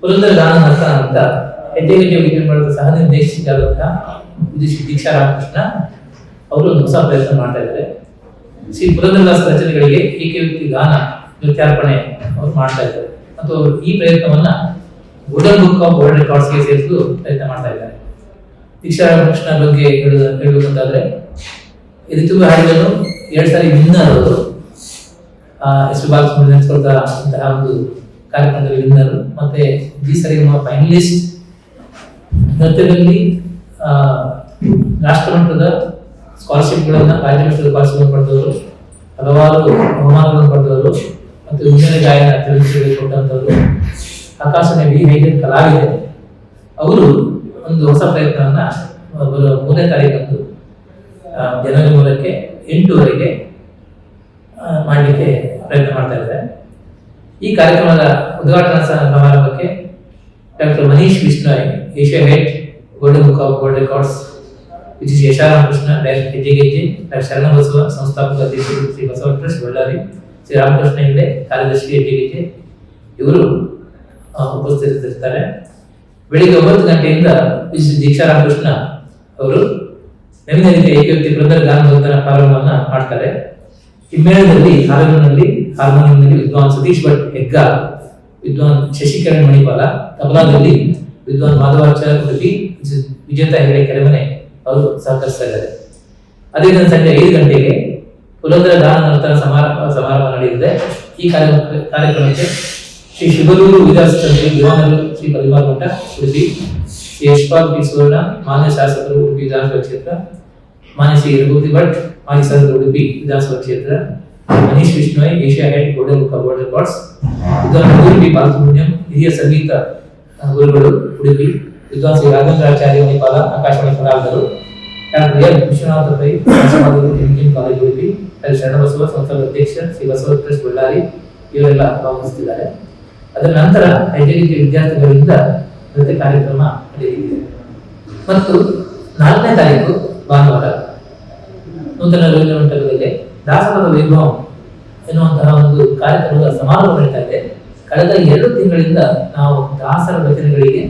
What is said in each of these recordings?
ಪುರಂದರ ದಾನನಾಥ ಅಂತ ಹೆಜ್ಜೆ ಹೆಜ್ಜೆ ವಿದ್ಯಮಾನದ ಸಹ ನಿರ್ದೇಶಿಸಿದಂತಹ ದೀಕ್ಷಾ ರಾಮಕೃಷ್ಣ ಅವರು ಒಂದು ಹೊಸ ಪ್ರಯತ್ನ ಮಾಡ್ತಾ ಇದ್ದಾರೆ. ಶ್ರೀ ಪುರಂದರದಾಸ ರಚನೆಗಳಿಗೆ ಏಕವ್ಯಕ್ತಿ ಗಾನ ನೃತ್ಯಾರ್ಪಣೆ ಅವರು ಮಾಡ್ತಾ ಇದ್ದಾರೆ ಮತ್ತು ಅವರು ಈ ಪ್ರಯತ್ನವನ್ನ ಗೋಲ್ಡನ್ ಬುಕ್ ಆಫ್ ವರ್ಲ್ಡ್ ರೆಕಾರ್ಡ್ಸ್ಗೆ ಸೇರಿಸಲು ಪ್ರಯತ್ನ ಮಾಡ್ತಾ ಇದ್ದಾರೆ. ದೀಕ್ಷಾ ರಾಮಕೃಷ್ಣ ಬಗ್ಗೆ ಹೇಳಬೇಕಂತಾದ್ರೆ ಇದು ತುಂಬ ಹಾಡಿಗಳನ್ನು 2 ಸಾರಿ ವಿನ್ನರ್ ಅವರು ಎಸ್ ಬಾಕ್ಸ್ ನೆನೆಸ್ಕೊಳ್ತಾ ಒಂದು ಕಾರ್ಯಕ್ರಮದಲ್ಲಿ ವಿನ್ನರ್ ಮತ್ತೆ ಈ ಸರಿ ಫೈನಲಿಸ್ಟ್ ನೃತ್ಯದಲ್ಲಿ ರಾಷ್ಟ್ರಮಟ್ಟದ ಸ್ಕಾಲರ್ಶಿಪ್ಗಳನ್ನ ರಾಜ್ಯ ಮಟ್ಟದ ಸ್ಕಾಲರ್ಶಿಪ್ ಪಡೆದವರು, ಹಲವಾರು ಬಹುಮಾನಗಳನ್ನು ಪಡೆದವರು ಮತ್ತು ಹಿನ್ನೆಲೆ ಗಾಯನ ತಿಳಿಸಿಗಳಿಗೆ ಕೊಟ್ಟಂತವರು ಆಕಾಶವಾಣಿ ವಿ ಹೈದರ್ ಕಲಾವಿದೆ. ಅವರು ಒಂದು ಹೊಸ ಪ್ರಯತ್ನವನ್ನ 3ನೇ ತಾರೀಕಂದು ಜನವರಿ 3ಕ್ಕೆ 8:00 ಮಾಡಲಿಕ್ಕೆ ಪ್ರಯತ್ನ ಮಾಡ್ತಾ ಇದ್ದಾರೆ. ಈ ಕಾರ್ಯಕ್ರಮದ ಉದ್ಘಾಟನಾ ಸಮಾರಂಭಕ್ಕೆ doctor Manish Bishnoi, Asia head golden book of world records which is Yasha Ramakrishna, director Hejje Hejje, doctor Sharanabasava ಸಂಸ್ಥಾಪಕ ಅಧ್ಯಕ್ಷರು ಶ್ರೀ ಬಸವ ಟ್ರಸ್ಟ್ ಬಳ್ಳಾರಿ, ಶ್ರೀ ರಾಮಕೃಷ್ಣ ಹೆಗ್ಡೆ ಕಾರ್ಯದರ್ಶಿ ಹೆಜ್ಜೆ ಹೆಜ್ಜೆ ಇವರು ಉಪಸ್ಥಿತರಿರ್ತಾರೆ. ಬೆಳಿಗ್ಗೆ 9 ಗಂಟೆಯಿಂದ ದೀಕ್ಷಾ ರಾಮಕೃಷ್ಣ ಅವರು ನವೀನ ರೀತಿಯ ಏಕವ್ಯಕ್ತಿ ಪುರಂದರ ಗಾನ ನೃತ್ಯನ ಪ್ರಾರಂಭವನ್ನ ಮಾಡ್ತಾರೆ. ಹಿಮ್ಮೇಳದಲ್ಲಿ ಹಾರ್ಮೋನಿಯಂನಲ್ಲಿ ವಿದ್ವಾನ್ ಸತೀಶ್ ಭಟ್ ಹೆಗ್ಗಾ, ವಿದ್ವಾನ್ ಶಶಿಕರಣ್ ಮಣಿಪಾಲ, ತಬಲಾದಲ್ಲಿ ವಿದ್ವಾನ್ ಮಾಧವಾಚಾರ್ಯ ಉಡುಪಿ, ವಿಜೇತ ಹೆಗಡೆ ಕೆರೆಮನೆ ಅವರು ಸಹಕರಿಸ್ತಾ ಇದ್ದಾರೆ. ಅದೇ ದಿನ ಸಂಜೆ 5 ಗಂಟೆಗೆ ಪುರಂದರ ಗಾನ ನೃತ್ಯನ ಸಮಾರಂಭ ನಡೆಯಲಿದೆ. ಈ ಕಾರ್ಯಕ್ರಮಕ್ಕೆ ಶ್ರೀ ಶಿವರೂರು ವಿದ್ಯಾಸಂಸ್ಥೆ ದಿವಾನರು ಶ್ರೀ ಪರಿವಾರ ಮಠ ಉಡುಪಿ, ಶ್ರೀ ಯಶ್ಪಾಲ್ ಪಿ ಸುವರ್ಣ, ಮಾನ್ಯ ಶಾಸಕರು ಉಡುಪಿ ವಿಧಾನಸಭಾ ಕ್ಷೇತ್ರ, ಮಾನ್ಯ ಶ್ರೀ ರಘುಪತಿ ಭಟ್, ಮಾಜಿ ಸದಸ್ಯರು ಉಡುಪಿ ವಿಧಾನಸಭಾ ಕ್ಷೇತ್ರ, Manish Bishnoi, Asia head golden book of world records, ವಿದ್ವಾನ್ ಉಡುಪಿ ಬಾಲಸುಬ್ರಹ್ಮಣ್ಯಂ, ಹಿರಿಯ ಸಂಗೀತ ಗುರುಗಳು ಉಡುಪಿ, ವಿದ್ವಾನ್ ಶ್ರೀ ರಾಘವೇಂದ್ರಾಚಾರ್ಯ ಮಣಿಪಾಲ, ಆಕಾಶವಾಣಿ ಕಲಾವಿದರು, doctor L Vishwanatha Pai, college Udupi, Sharanabasava ಸಂಸ್ಥಾಪಕ ಅಧ್ಯಕ್ಷ ಶ್ರೀ ಬಸವ ಟ್ರಸ್ಟ್ ಬಳ್ಳಾರಿ ಇವರೆಲ್ಲ ಭಾಗವಹಿಸುತ್ತಿದ್ದಾರೆ. ಅದರ ನಂತರ ಹೆಜ್ಜೆ ವಿದ್ಯಾರ್ಥಿಗಳಿಂದ ನೃತ್ಯ ಕಾರ್ಯಕ್ರಮ ನಡೆಯಲಿದೆ. ಮತ್ತು 4ನೇ ತಾರೀಕು ಭಾನುವಾರ ನೂತನ ರವೀಂದ್ರ ಮಂಟಪದಲ್ಲಿ ದಾಸಪದ ವೈಭವ ಎನ್ನುವಂತಹ ಒಂದು ಕಾರ್ಯಕ್ರಮದ ಸಮಾರೋಪ ನಡೀತಾ ಇದೆ. ಕಳೆದ 2 ತಿಂಗಳಿಂದ ನಾವು ದಾಸರ ರಚನೆಗಳಿಗೆ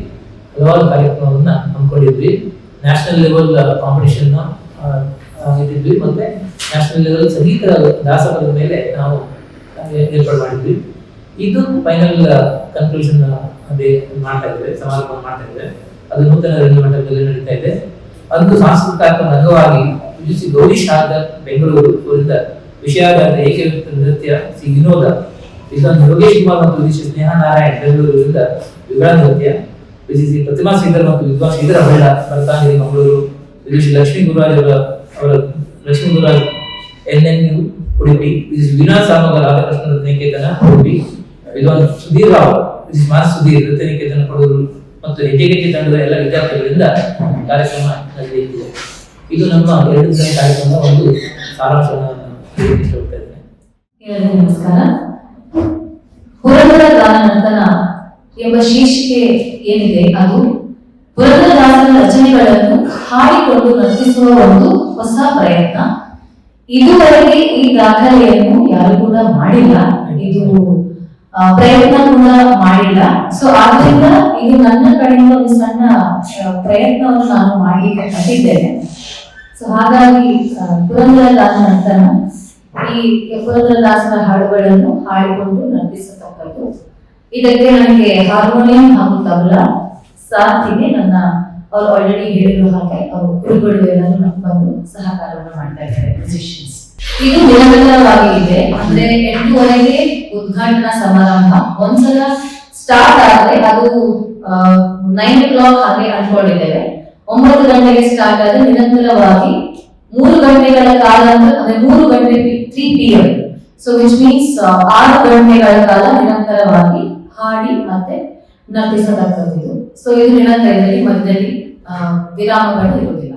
ಹಲವಾರು ಕಾರ್ಯಕ್ರಮವನ್ನ ಹಮ್ಮಿಕೊಂಡಿದ್ವಿ. ನ್ಯಾಷನಲ್ ಲೆವೆಲ್ ಕಾಂಪಿಟೇಷನ್ ಇಟ್ಟಿದ್ವಿ ಮತ್ತೆ ನ್ಯಾಷನಲ್ ಲೆವೆಲ್ ಸಂಗೀತ ದಾಸಪದ ಮೇಲೆ ನಾವು ಏರ್ಪಾಡು ಮಾಡಿದ್ವಿ. ಇದು ಫೈನಲ್ ಕನ್ಕ್ಲೂಷನ್ ಅದೇ ಮಾಡ್ತಾ ಇದ್ದೇವೆ, ಸಮಾರೋಪ ಮಾಡ್ತಾ ಇದ್ದೇವೆ. ಅದು ನೂತನ ರವೀಂದ್ರ ಮಂಟಪದಲ್ಲಿ ನಡೀತಾ ಇದೆ. ಅದು ಸಾಂಸ್ಕೃತಿಕ ಅಂಗವಾಗಿ ಯುಜಿಸಿ ಗೌರಿ ಶಾರದಾ ಬೆಂಗಳೂರು ಅವರಿಂದ ವಿಷಯಾಧಾರಿತ ಏಕವ್ಯಕ್ತಿ ನೃತ್ಯ ಶ್ರೀ ವಿನೋದ, ವಿದ್ವಾನ್ ಯೋಗೇಶ್ ಕುಮಾರ್ ಮತ್ತು ವಿದುಷಿ ಸ್ನೇಹ ನಾರಾಯಣ್ ಬೆಂಗಳೂರಿನಿಂದ ವಿವರ ನೃತ್ಯ, ವಿದುಷಿ ಪ್ರತಿಮಾ ಶ್ರೀಧರ್ ಮತ್ತು ವಿದ್ವಾನ್ ಶ್ರೀಧರ ಹೊಳ್ಳ ಬರತಾಂಗಿರಿ ಮಂಗಳೂರು, ವಿದುಷಿ ಲಕ್ಷ್ಮೀ ಗುರುರಾಜ್ ಅವರ ಲಕ್ಷ್ಮೀ ಗುರುರಾಜ್ NNU ಉಡುಪಿ, ವಿದುಷಿ ವೀಣಾ ಸಾಮಗ ರಾಧಾಕೃಷ್ಣ ನೃತ್ಯ ನಿಕೇತನ ಉಡುಪಿ, ವಿದ್ವಾನ್ ಸುಧೀರ್ ರಾವ್, ವಿದುಷಿ ಮಾಸ್ ಸುಧೀರ್ ನೃತ್ಯ ನಿಕೇತನ ಕೊಡೂರು ಮತ್ತು ಹೆಜ್ಜೆ ಹೆಜ್ಜೆ ತಂಡದ ಎಲ್ಲ ವಿದ್ಯಾರ್ಥಿಗಳಿಂದ ಕಾರ್ಯಕ್ರಮ ನಡೆಯಲಿದೆ. ಇದು ನಮ್ಮ 2 ದಿನದ ಕಾರ್ಯಕ್ರಮದ ಒಂದು ಸಾರಾಂಶವನ್ನು ಇಷ್ಟಪಡ್ತಾ ಇದ್ದೇನೆ. ನಮಸ್ಕಾರ. ಪುರಂದರ ಗಾನ ನರ್ತನ ಎಂಬ ಶೀರ್ಷಿಕೆ ಏನಿದೆ ಅದು ಪುರಂದರದಾಸರ ರಚನೆಗಳನ್ನು ಹಾಡಿಕೊಂಡು ನರ್ತಿಸುವ ಒಂದು ಹೊಸ ಪ್ರಯತ್ನ. ಇದುವರೆಗೆ ಈ ದಾಖಲೆಯನ್ನು ಯಾರು ಕೂಡ ಮಾಡಿಲ್ಲ, ಇದು ಪ್ರಯತ್ನ ಕೂಡ ಮಾಡಿಲ್ಲ. ಸೊ ಆದ್ರಿಂದ ಇದು ನನ್ನ ಕಡೆಯಿಂದ ಒಂದು ಸಣ್ಣ ಪ್ರಯತ್ನವನ್ನು ನಾನು ಮಾಡಲಿಕ್ಕೆ ಕಟ್ಟಿದ್ದೇನೆ. ಸೊ ಹಾಗಾಗಿ ಪುರಂದರ ಗಾನ ನರ್ತನ ಈ ಪುರಂದರದಾಸರ ಹಾಡುಗಳನ್ನು ಹಾಡಿಕೊಂಡು ನರ್ತಿಸತಕ್ಕದ್ದು. ಇದಕ್ಕೆ ನನಗೆ ಹಾರ್ಮೋನಿಯಂ ಹಾಗೂ ತಬಲಾ ಸಾಥಿಗೆ ಅವರು ಆಲ್ರೆಡಿ ಹೇಳಿರೋ ಹಾಗೆ ಅವರು ಗುರುಗಳು ಎಲ್ಲರೂ ಬಂದು ಸಹಕಾರವನ್ನು ಮಾಡ್ತಾ ಇದ್ದಾರೆ ಮ್ಯೂಸಿಷಿಯನ್ಸ್. ಇದು ನಿರಂತರವಾಗಿ ಇದೆ. ಅಂದ್ರೆ 8:00 ಉದ್ಘಾಟನಾ ಸಮಾರಂಭ. ಒಂದ್ಸಲ ಸ್ಟಾರ್ಟ್ ಆದ್ರೆ ಅದು 9 o'clock ಹಾಗೆ ಅನ್ಕೊಂಡಿದ್ದೇವೆ. 9 ಗಂಟೆಗೆ ಸ್ಟಾರ್ಟ್ ಆದ್ರೆ ನಿರಂತರವಾಗಿ 3 ಗಂಟೆಗಳ ಕಾಲ, ಅಂದ್ರೆ 3 ಗಂಟೆ 3 PM. ಸೊ ವಿಚ್ ಮೀನ್ಸ್ 6 ಗಂಟೆಗಳ ಕಾಲ ನಿರಂತರವಾಗಿ ಹಾಡಿ ಮತ್ತೆ ನರ್ತಿಸತಕ್ಕದ್ದು. ಸೊ ಇದು ನಿರಂತರದಲ್ಲಿ ಮಧ್ಯದಲ್ಲಿ ವಿರಾಮಗಳು ಇರುವುದಿಲ್ಲ.